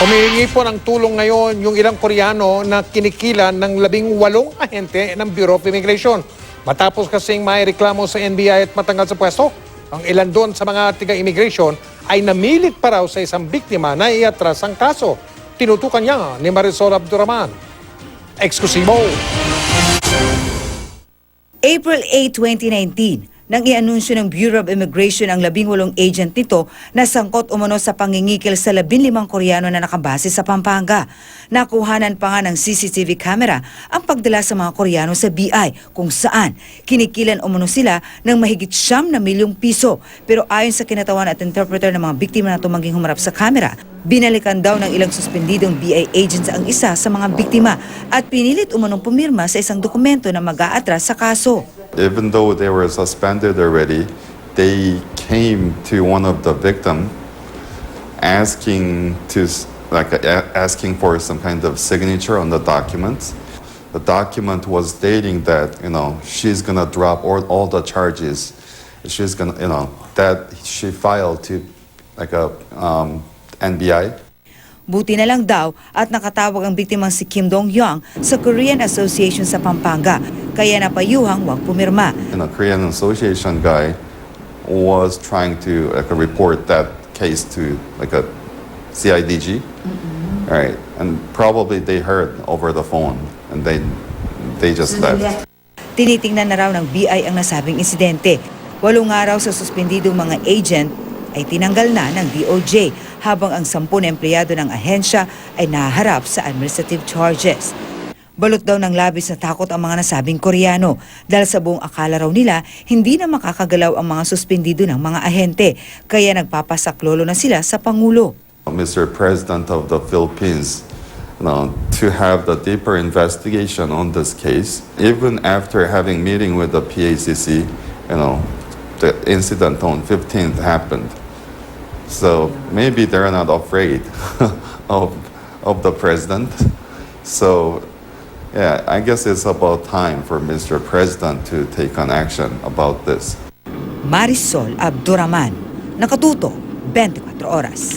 Humihingi po ng tulong ngayon yung ilang Koreano na kinikilan ng 18 ahente ng Bureau of Immigration. Matapos kasing may reklamo sa NBI at matanggal sa pwesto, ang ilan doon sa mga tiga-immigration ay namilit pa raw sa isang biktima na iatras ang kaso. Tinutukan niya ni Marisol Abduraman. Eksklusibo! April 8, 2019, nang i-anunsyo ng Bureau of Immigration ang 18 agent nito na sangkot umano sa pangingikil sa 15 Koreano na nakabase sa Pampanga. Nakuhanan pa nga ng CCTV camera ang pagdala sa mga Koreano sa BI kung saan kinikilan umano sila ng mahigit 9 milyong piso. Pero ayon sa kinatawan at interpreter ng mga biktima na tumangging humarap sa camera, binalikan daw ng ilang suspendidong BI agents ang isa sa mga biktima at pinilit umanong pumirma sa isang dokumento na mag-aatras sa kaso. Even though they were suspended already, they came to one of the victim asking for some kind of signature on the documents. The document was stating that, she's gonna drop all the charges. She's gonna, that she filed to NBI. Buti na lang daw at nakatawag ang biktimang si Kim Dong-young sa Korean Association sa Pampanga, kaya napayuhang huwag pumirma. A Korean Association guy was trying to report that case to a CIDG, right? And probably they heard over the phone and they just left. Tinitingnan na raw ng BI ang nasabing insidente. 8 araw sa suspendidong mga agent ay tinanggal na ng DOJ, habang ang 10 na empleyado ng ahensya ay naharap sa administrative charges. Balot daw ng labis na takot ang mga nasabing Koreano dahil sa buong akala raw nila hindi na makakagalaw ang mga suspendido ng mga ahente, kaya nagpapasaklolo na sila sa Pangulo. Mr. President of the Philippines, to have the deeper investigation on this case, even after having meeting with the PACC, the incident on 15th happened. So maybe they're not afraid of the president. So yeah, I guess it's about time for Mr. President to take on action about this. Marisol Abduraman, Nakatuto, 24 Oras.